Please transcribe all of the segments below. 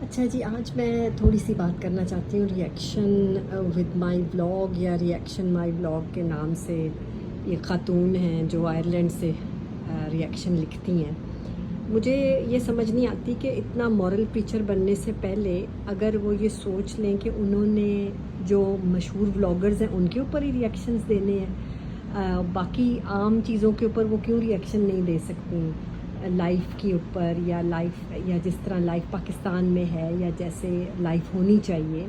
اچھا جی، آج میں تھوڑی سی بات کرنا چاہتی ہوں ریئیکشن ود مائی بلاگ یا ریئیکشن مائی بلاگ کے نام سے. یہ خاتون ہیں جو آئرلینڈ سے ریئیکشن لکھتی ہیں. مجھے یہ سمجھ نہیں آتی کہ اتنا مورل پریچر بننے سے پہلے اگر وہ یہ سوچ لیں کہ انہوں نے جو مشہور بلاگرز ہیں ان کے اوپر ہی ریئیکشنز دینے ہیں، باقی عام چیزوں کے اوپر وہ کیوں ریئیکشن نہیں دے سکتی؟ لائف کے اوپر یا جس طرح لائف پاکستان میں ہے یا جیسے لائف ہونی چاہیے.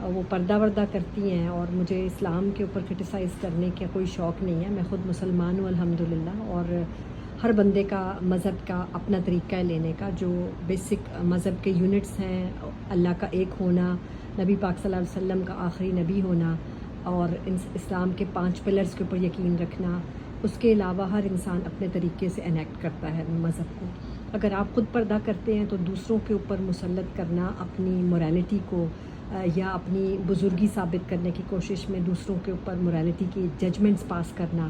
وہ پردہ وردہ کرتی ہیں اور مجھے اسلام کے اوپر کرٹیسائز کرنے کا کوئی شوق نہیں ہے. میں خود مسلمان ہوں الحمدللہ، اور ہر بندے کا مذہب کا اپنا طریقہ ہے لینے کا. جو بیسک مذہب کے یونٹس ہیں، اللہ کا ایک ہونا، نبی پاک صلی اللہ علیہ وسلم کا آخری نبی ہونا، اور اسلام کے 5 پلرز کے اوپر یقین رکھنا. اس کے علاوہ ہر انسان اپنے طریقے سے انیکٹ کرتا ہے مذہب کو. اگر آپ خود پردہ کرتے ہیں تو دوسروں کے اوپر مسلط کرنا اپنی مورالٹی کو یا اپنی بزرگی ثابت کرنے کی کوشش میں دوسروں کے اوپر مورالٹی کی ججمنٹس پاس کرنا،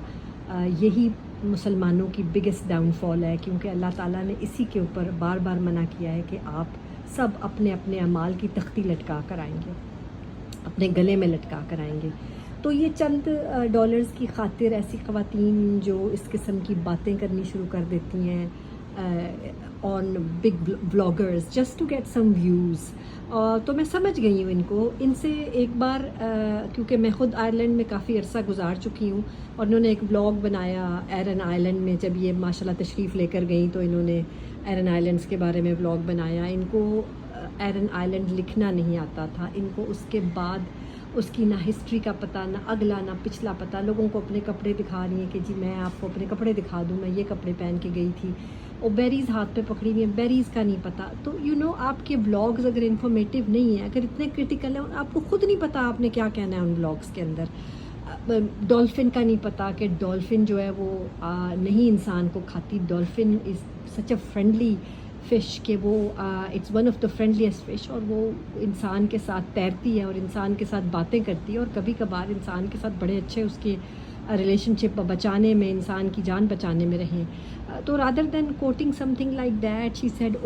یہی مسلمانوں کی بگیسٹ ڈاؤن فال ہے. کیونکہ اللہ تعالیٰ نے اسی کے اوپر بار بار منع کیا ہے کہ آپ سب اپنے اپنے اعمال کی تختی لٹکا کر آئیں گے، اپنے گلے میں لٹکا کر آئیں گے. تو یہ چند ڈالرز کی خاطر ایسی خواتین جو اس قسم کی باتیں کرنی شروع کر دیتی ہیں on big bloggers just to get some views, تو میں سمجھ گئی ہوں ان کو. ان سے ایک بار کیونکہ میں خود آئرلینڈ میں کافی عرصہ گزار چکی ہوں، اور انہوں نے ایک بلاگ بنایا ایرن آئلینڈ میں. جب یہ ماشاءاللہ تشریف لے کر گئیں تو انہوں نے ایرن آئلینڈس کے بارے میں بلاگ بنایا. ان کو ایرن آئلینڈ لکھنا نہیں آتا تھا. ان کو اس کے بعد اس کی نہ ہسٹری کا پتہ، نہ اگلا نہ پچھلا پتہ. لوگوں کو اپنے کپڑے دکھا رہی ہیں کہ جی میں آپ کو اپنے کپڑے دکھا دوں، میں یہ کپڑے پہن کے گئی تھی. اور بیریز ہاتھ پہ پکڑی ہوئی ہیں، بیریز کا نہیں پتہ. تو آپ کے بلاگز اگر انفارمیٹیو نہیں ہیں، اگر اتنے کرٹیکل ہیں، آپ کو خود نہیں پتہ آپ نے کیا کہنا ہے ان بلاگز کے اندر. ڈولفن کا نہیں پتہ کہ ڈولفن جو ہے وہ نہیں انسان کو کھاتی. Dolphin is such a friendly fish کہ وہ it's one of the friendliest fish, اور وہ انسان کے ساتھ تیرتی ہے اور انسان کے ساتھ باتیں کرتی ہے، اور کبھی کبھار انسان کے ساتھ بڑے اچھے اس کے ریلیشن شپ بچانے میں، انسان کی جان بچانے میں رہیں. تو rather than quoting something like that she said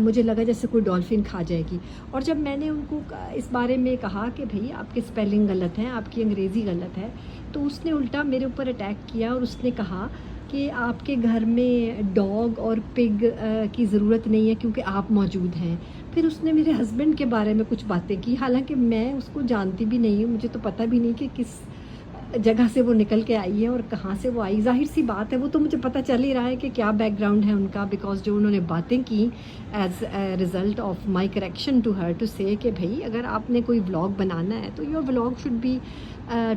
مجھے لگا جیسے کوئی ڈولفن کھا جائے گی. اور جب میں نے ان کو اس بارے میں کہا کہ بھئی آپ کے اسپیلنگ غلط ہیں، آپ کی انگریزی غلط ہے، تو اس نے الٹا میرے اوپر اٹیک کیا اور اس نے کہا کہ آپ کے گھر میں ڈاگ اور پگ کی ضرورت نہیں ہے کیونکہ آپ موجود ہیں. پھر اس نے میرے ہسبینڈ کے بارے میں کچھ باتیں کی، حالانکہ میں اس کو جانتی بھی نہیں ہوں. مجھے تو پتہ بھی نہیں کہ کس جگہ سے وہ نکل کے آئی ہے اور کہاں سے وہ آئی. ظاہر سی بات ہے وہ تو مجھے پتہ چل ہی رہا ہے کہ کیا بیک گراؤنڈ ہے ان کا، بیکاز جو انہوں نے باتیں کی as a result of my correction to her too سے کہ بھئی اگر آپ نے کوئی ولاگ بنانا ہے تو your vlog should be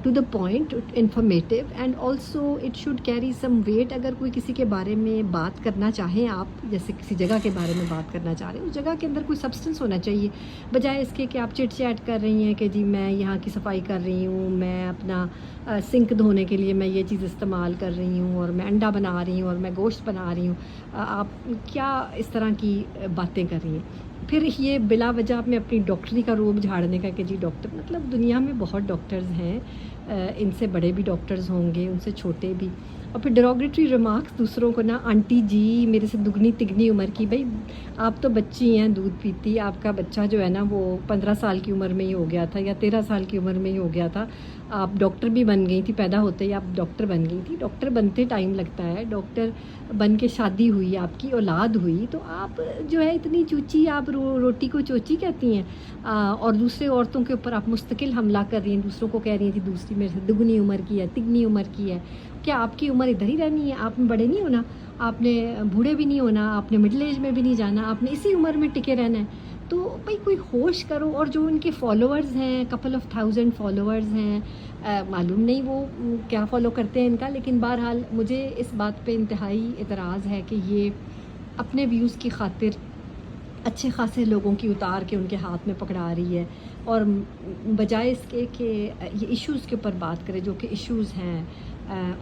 to the point, informative, and also it should carry some weight. اگر کوئی کسی کے بارے میں بات کرنا چاہیں، آپ جیسے کسی جگہ کے بارے میں بات کرنا چاہ رہے ہیں، اس جگہ کے اندر کوئی سبسٹنس ہونا چاہیے، بجائے اس کے کہ آپ چٹ چیٹ کر رہی ہیں کہ جی میں یہاں کی صفائی کر رہی ہوں، میں اپنا سنک دھونے کے لیے میں یہ چیز استعمال کر رہی ہوں، اور میں انڈا بنا رہی ہوں، اور میں گوشت بنا رہی ہوں. آپ کیا اس طرح کی باتیں کر رہی ہیں؟ پھر یہ بلا وجہ میں اپنی ڈاکٹری کا روب جھاڑنے کا کہ جی ڈاکٹر، مطلب دنیا میں بہت ڈاکٹرز ہیں، ان سے بڑے بھی ڈاکٹرز ہوں گے، ان سے چھوٹے بھی. اور پھر ڈیروگیٹری ریمارکس دوسروں کو، نا آنٹی جی میرے سے دگنی تگنی عمر کی. بھائی آپ تو بچی ہیں، دودھ پیتی، آپ کا بچہ جو ہے نا وہ 15 سال کی عمر میں ہی ہو گیا تھا یا 13 سال کی عمر میں ہی ہو گیا تھا. آپ ڈاکٹر بھی بن گئی تھی، پیدا ہوتے ہی آپ ڈاکٹر بن گئی تھی. ڈاکٹر بنتے ٹائم لگتا ہے، ڈاکٹر بن کے شادی ہوئی، آپ کی اولاد ہوئی، تو آپ جو ہے اتنی چوچی، آپ روٹی کو چوچی کہتی ہیں، اور دوسرے عورتوں کے اوپر آپ مستقل حملہ کر رہی ہیں، دوسروں کو کہہ رہی ہیں کہ دوسری میرے سے دگنی عمر کی ہے، تگنی عمر کی ہے. کیا آپ کی عمر ادھر ہی رہنی ہے؟ آپ نے بڑے نہیں ہونا، آپ نے بوڑھے بھی نہیں ہونا، آپ نے مڈل ایج میں بھی نہیں جانا، آپ نے اسی عمر میں ٹکے رہنا ہے. تو بھائی کوئی ہوش کرو. اور جو ان کے فالوورز ہیں، کپل آف 1000 فالوورز ہیں، معلوم نہیں وہ کیا فالو کرتے ہیں ان کا، لیکن بہرحال مجھے اس بات پہ انتہائی اعتراض ہے کہ یہ اپنے ویوز کی خاطر اچھے خاصے لوگوں کی اتار کے ان کے ہاتھ میں پکڑا رہی ہے، اور بجائے اس کے کہ یہ ایشوز کے اوپر بات کرے جو کہ ایشوز ہیں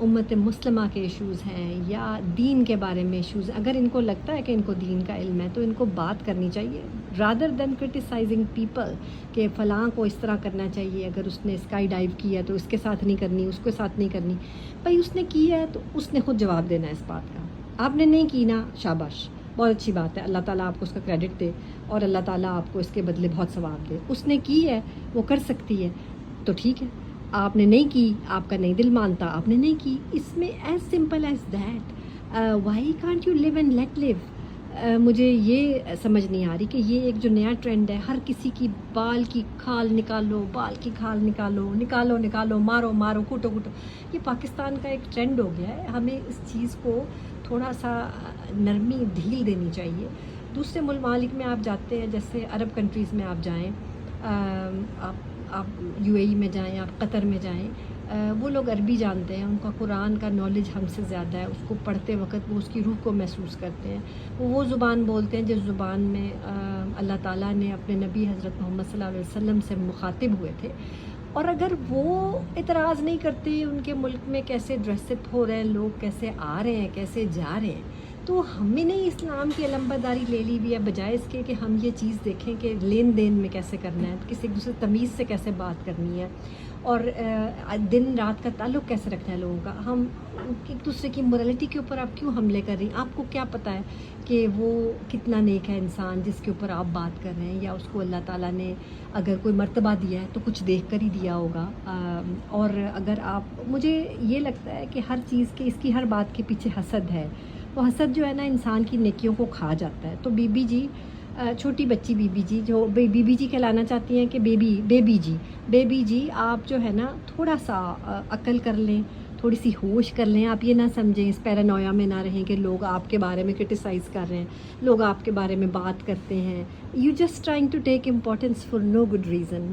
امت مسلمہ کے ایشوز ہیں یا دین کے بارے میں ایشوز. اگر ان کو لگتا ہے کہ ان کو دین کا علم ہے تو ان کو بات کرنی چاہیے، رادر دین کرٹیسائزنگ پیپل کہ فلاں کو اس طرح کرنا چاہیے، اگر اس نے اسکائی ڈائیو کیا تو اس کے ساتھ نہیں کرنی، اس کے ساتھ نہیں کرنی. بھائی اس نے کی ہے تو اس نے خود جواب دینا ہے اس بات کا. آپ نے نہیں کی نا، شاباش، بہت اچھی بات ہے، اللہ تعالیٰ آپ کو اس کا کریڈٹ دے اور اللہ تعالیٰ آپ کو اس کے بدلے بہت ثواب دے. اس نے کی ہے، وہ کر سکتی ہے تو ٹھیک ہے. آپ نے نہیں کی، آپ کا نہیں دل مانتا، آپ نے نہیں کی. اس میں as simple as that. Why can't you live and let live. مجھے یہ سمجھ نہیں آ رہی کہ یہ ایک جو نیا ٹرینڈ ہے، ہر کسی کی بال کی کھال نکالو، بال کی کھال نکالو، نکالو نکالو، مارو مارو، کوٹو کوٹو. یہ پاکستان کا ایک ٹرینڈ ہو گیا ہے. ہمیں اس چیز کو تھوڑا سا نرمی ڈھیل دینی چاہیے. دوسرے ممالک میں آپ جاتے ہیں، جیسے عرب کنٹریز میں آپ جائیں، آپ UAE میں جائیں، آپ قطر میں جائیں، وہ لوگ عربی جانتے ہیں، ان کا قرآن کا نالج ہم سے زیادہ ہے. اس کو پڑھتے وقت وہ اس کی روح کو محسوس کرتے ہیں. وہ زبان بولتے ہیں جس زبان میں اللہ تعالیٰ نے اپنے نبی حضرت محمد صلی اللہ علیہ وسلم سے مخاطب ہوئے تھے. اور اگر وہ اعتراض نہیں کرتے ان کے ملک میں کیسے ڈریس اپ ہو رہے ہیں لوگ، کیسے آ رہے ہیں، کیسے جا رہے ہیں، تو ہمیں نہیں اسلام کی علمبرداری لے لی بھی ہے، بجائے اس کے کہ ہم یہ چیز دیکھیں کہ لین دین میں کیسے کرنا ہے، کسی ایک دوسرے تمیز سے کیسے بات کرنی ہے، اور دن رات کا تعلق کیسے رکھنا ہے لوگوں کا. ہم ایک دوسرے کی morality کے اوپر آپ کیوں حملے کر رہی ہیں؟ آپ کو کیا پتہ ہے کہ وہ کتنا نیک ہے انسان جس کے اوپر آپ بات کر رہے ہیں، یا اس کو اللہ تعالیٰ نے اگر کوئی مرتبہ دیا ہے تو کچھ دیکھ کر ہی دیا ہوگا. اور اگر آپ، مجھے یہ لگتا ہے کہ ہر چیز کے، اس کی ہر بات کے پیچھے حسد ہے. وہ حسد جو ہے نا انسان کی نیکیوں کو کھا جاتا ہے. تو بی بی جی، چھوٹی بچی بی بی جی، جو بی بی جی کہلانا چاہتی ہیں کہ بیبی جی آپ جو ہے نا تھوڑا سا عقل کر لیں، تھوڑی سی ہوش کر لیں. آپ یہ نہ سمجھیں، اس پیرانویا میں نہ رہیں کہ لوگ آپ کے بارے میں کرٹیسائز کر رہے ہیں، لوگ آپ کے بارے میں بات کرتے ہیں. You just trying to take importance for no good reason.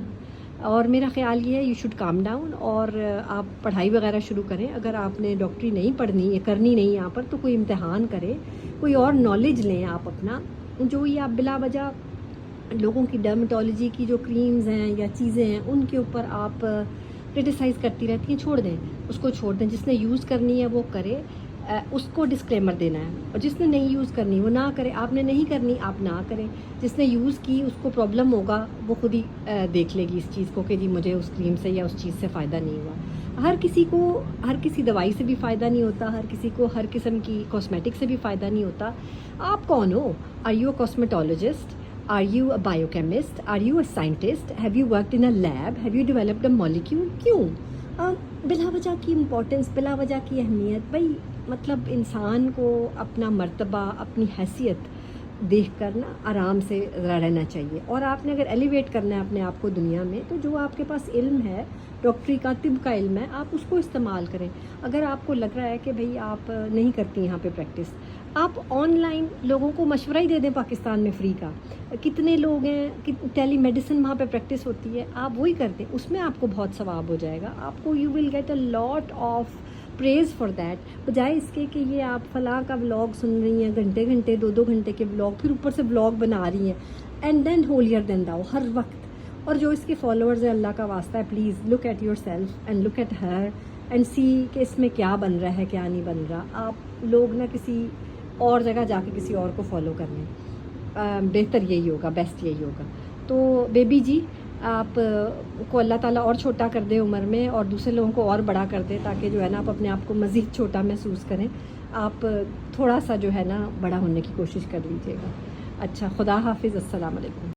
اور میرا خیال یہ ہے یو شوڈ کام ڈاؤن، اور آپ پڑھائی وغیرہ شروع کریں. اگر آپ نے ڈاکٹری نہیں پڑھنی یا کرنی نہیں یہاں پر، تو کوئی امتحان کریں، کوئی اور نالج لیں آپ اپنا. جو یہ آپ بلا وجہ لوگوں کی ڈرمیٹولوجی کی جو کریمز ہیں یا چیزیں ہیں ان کے اوپر آپ کرٹیسائز کرتی رہتی ہیں، چھوڑ دیں اس کو، چھوڑ دیں. جس نے یوز کرنی ہے وہ کرے، اس کو ڈسکلیمر دینا ہے. اور جس نے نہیں یوز کرنی وہ نہ کرے. آپ نے نہیں کرنی آپ نہ کریں. جس نے یوز کی اس کو پرابلم ہوگا، وہ خود ہی دیکھ لے گی اس چیز کو کہ جی مجھے اس کریم سے یا اس چیز سے فائدہ نہیں ہوا. ہر کسی کو ہر کسی دوائی سے بھی فائدہ نہیں ہوتا، ہر کسی کو ہر قسم کی کاسمیٹک سے بھی فائدہ نہیں ہوتا. آپ کون ہو؟ Are you a cosmetologist? Are you a biochemist? Are you a scientist? Have you worked in a lab? Have you developed a molecule? کیوں بلا وجہ کی امپورٹنس، بلا وجہ کی اہمیت؟ بھائی مطلب انسان کو اپنا مرتبہ، اپنی حیثیت دیکھ کر نا آرام سے ذرا رہنا چاہیے. اور آپ نے اگر ایلیویٹ کرنا ہے اپنے آپ کو دنیا میں، تو جو آپ کے پاس علم ہے، ڈاکٹری کا، طب کا علم ہے، آپ اس کو استعمال کریں. اگر آپ کو لگ رہا ہے کہ بھئی آپ نہیں کرتی یہاں پہ پریکٹس، آپ آن لائن لوگوں کو مشورہ ہی دے دیں. پاکستان میں فری کا کتنے لوگ ہیں، ٹیلی میڈیسن وہاں پہ پریکٹس ہوتی ہے، آپ وہی کر دیں. اس میں آپ کو بہت ثواب ہو جائے گا. آپ کو you will get a lot of praise for that, بجائے اس کے کہ یہ آپ فلاں کا ولاگ سن رہی ہیں، گھنٹے گھنٹے 2 گھنٹے کے ولاگ، پھر اوپر سے ولاگ بنا رہی ہیں، اینڈ دین ہولیر دین داؤ ہر وقت. اور جو اس کے فالوورز ہیں، اللہ کا واسطہ ہے، please look at yourself and look at her and see کہ اس میں کیا بن رہا ہے، کیا نہیں بن رہا. آپ لوگ نہ کسی اور جگہ جا کے کسی اور کو فالو کر لیں. بہتر یہی ہوگا، بیسٹ یہی ہوگا. تو بیبی جی، آپ کو اللہ تعالیٰ اور چھوٹا کر دے عمر میں، اور دوسرے لوگوں کو اور بڑا کر دے، تاکہ جو ہے نا آپ اپنے آپ کو مزید چھوٹا محسوس کریں. آپ تھوڑا سا جو ہے نا بڑا ہونے کی کوشش کر لیجیے گا. اچھا، خدا حافظ، السلام علیکم.